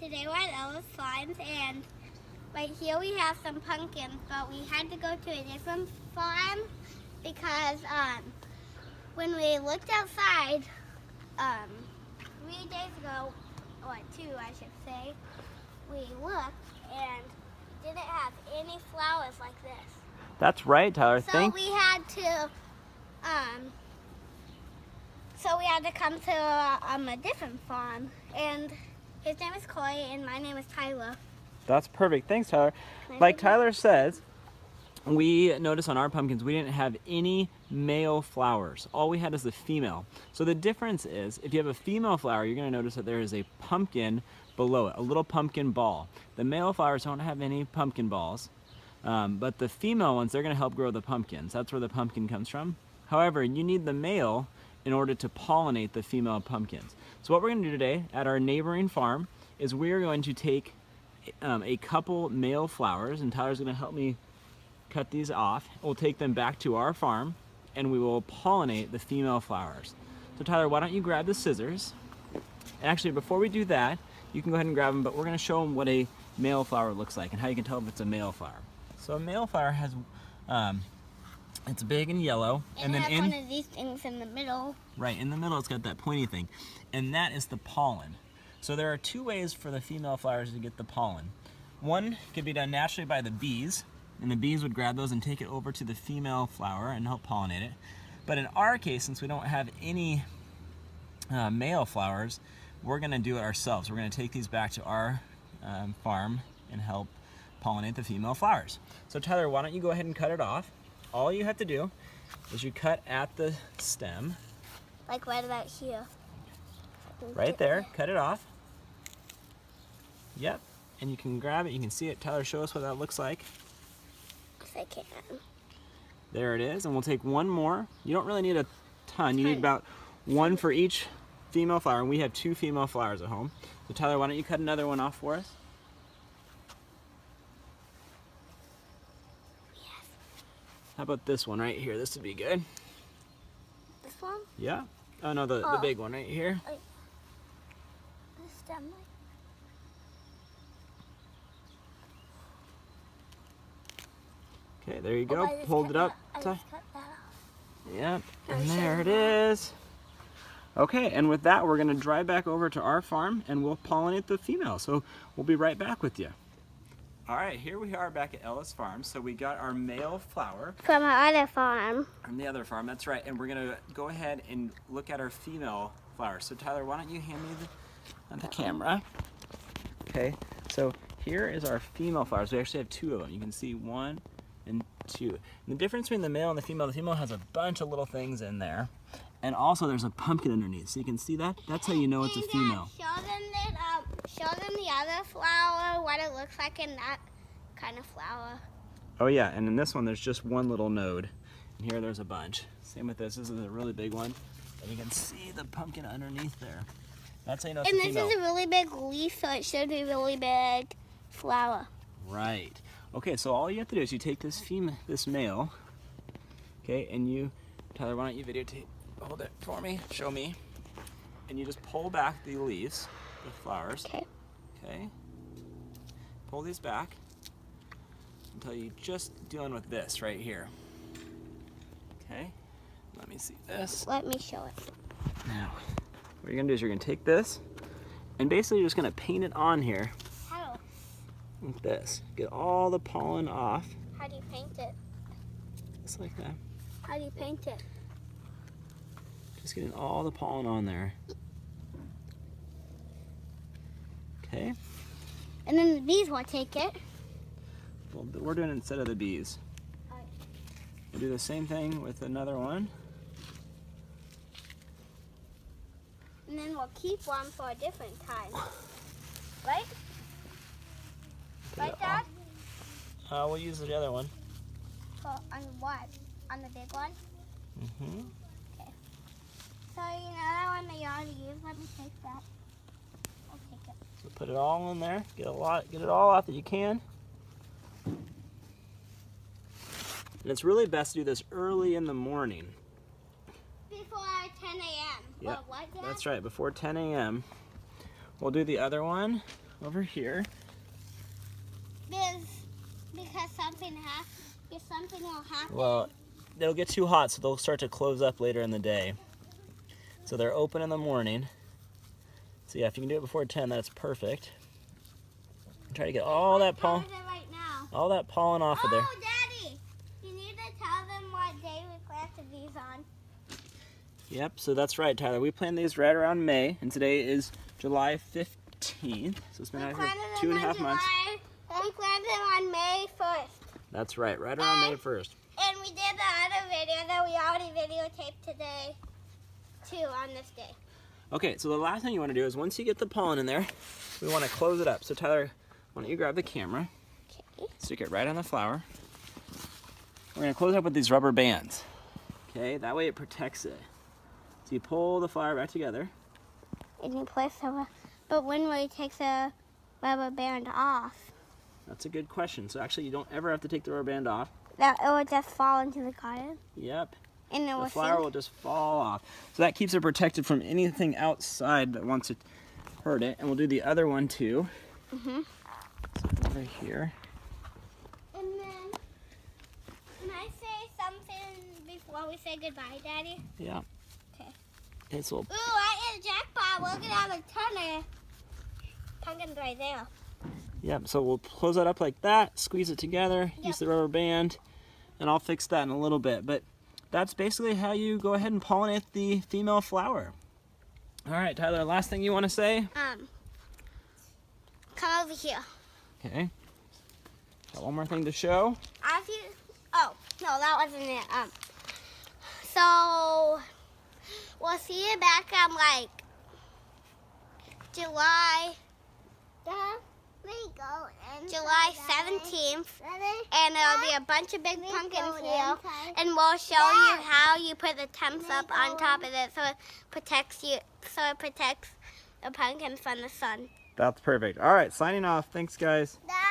Today we're at Ella's Farms, and right here we have some pumpkins, but we had to go to a different farm because when we looked outside 3 days ago, or 2 I should say, we looked and didn't have any flowers like this. That's right, Tyler. So we had to come to a different farm, and his name is Corey and my name is Tyler. That's perfect. Thanks, Tyler. Like Tyler says, we noticed on our pumpkins we didn't have any male flowers. All we had is the female. So the difference is, if you have a female flower, you're going to notice that there is a pumpkin below it, a little pumpkin ball. The male flowers don't have any pumpkin balls, but the female ones, they're going to help grow the pumpkins. That's where the pumpkin comes from. However, you need the male in order to pollinate the female pumpkins. So what we're going to do today at our neighboring farm is we're going to take a couple male flowers, and Tyler's going to help me cut these off. We'll take them back to our farm and we will pollinate the female flowers. So Tyler, why don't you grab the scissors? And actually, before we do that, you can go ahead and grab them, but we're going to show them what a male flower looks like and how you can tell if it's a male flower. So a male flower has it's big and yellow, and then one of these things in the middle. Right, in the middle it's got that pointy thing, and that is the pollen. So there are 2 ways for the female flowers to get the pollen. One could be done naturally by the bees, and the bees would grab those and take it over to the female flower and help pollinate it. But in our case, since we don't have any male flowers, we're going to do it ourselves. We're going to take these back to our farm and help pollinate the female flowers. So Tyler, why don't you go ahead and cut it off? All you have to do is you cut at the stem. Like right about here. Right there, cut it off. Yep, and you can grab it, you can see it. Tyler, show us what that looks like. If I can. There it is, and we'll take one more. You don't really need a ton, you need about 1 for each female flower, and we have 2 female flowers at home. So Tyler, why don't you cut another one off for us? How about this one right here? This would be good. This one? Yeah. Oh no, the big one right here. The stem. Okay, there you go. Hold it up. Cut that off. Yep, and there it is. Okay, and with that, we're going to drive back over to our farm and we'll pollinate the female. So we'll be right back with you. All right, here we are back at Ella's farm. So we got our male flower. From our other farm. From the other farm, that's right. And we're gonna go ahead and look at our female flower. So Tyler, why don't you hand me the camera? Okay, so here is our female flowers. We actually have 2 of them. You can see 1 and 2. And the difference between the male and the female has a bunch of little things in there. And also there's a pumpkin underneath. So you can see that? That's how you know it's a female. Show them the other flower, what it looks like in that kind of flower. Oh yeah, and in this one there's just 1 little node. And here there's a bunch. Same with this. This is a really big one. And you can see the pumpkin underneath there. That's how you know it's a female. And this is a really big leaf, so it should be a really big flower. Right. Okay, so all you have to do is you take this male, okay, and you, Tyler, why don't you videotape, hold it for me, show me, and you just pull back the leaves, the flowers. Okay. Okay. Pull these back until you're just dealing with this right here. Okay. Let me see this. Let me show it. Now, what you're gonna do is you're gonna take this, and basically you're just gonna paint it on here. How? Like this. Get all the pollen off. How do you paint it? Just like that. How do you paint it? Just getting all the pollen on there. Okay. And then the bees will take it. Well, we're doing it instead of the bees. Alright. We'll do the same thing with another one. And then we'll keep one for a different time. Right? Right, Dad? We'll use the other one. On what? On the big one? Mm-hmm. Okay. So, you know that one that you already used? Let me take that. I'll take it. So put it all in there. Get it all out that you can. And it's really best to do this early in the morning. Before 10 a.m. Yeah, what, Dad? that's right, before 10 a.m. We'll do the other one. over here. Because something will happen. Well, they'll get too hot, so they'll start to close up later in the day. So they're open in the morning. So yeah, if you can do it before 10, that's perfect. Try to get all that pollen, Right now. all that pollen off of there. Oh, Daddy, you need to tell them what day we planted these on. Yep, so that's right, Tyler. We planted these right around May, and today is July 15th. So it's been out here 2.5 months. We planted them on May 1st. That's right around May 1st. And we did the other video that we already videotaped today, too, on this day. Okay, so the last thing you want to do is once you get the pollen in there, we want to close it up. So Tyler, why don't you grab the camera, stick it right on the flower. We're going to close it up with these rubber bands. Okay, that way it protects it. So you pull the flower back together. And you place the, but when will you take the rubber band off? That's a good question. So actually you don't ever have to take the rubber band off. That it will just fall into the garden? Yep. And it will The flower will just fall off. So that keeps it protected from anything outside that wants to hurt it. And we'll do the other one too. Mm-hmm. So over here. And then, can I say something before we say goodbye, Daddy? Yeah. Okay. It's a little. Ooh, I hit a jackpot. We're going to have a ton of pumpkins right there. Yep, so we'll close that up like that, squeeze it together, Yep. use the rubber band, and I'll fix that in a little bit. But that's basically how you go ahead and pollinate the female flower. All right, Tyler, last thing you want to say? Come over here. Okay. Got one more thing to show. Oh, no, that wasn't it. So, we'll see you back on, like, July 17th, and there'll be a bunch of big pumpkins here, and we'll show you how you put the temps up on top of it so it protects the pumpkins from the sun. That's perfect. All right, signing off. Thanks, guys.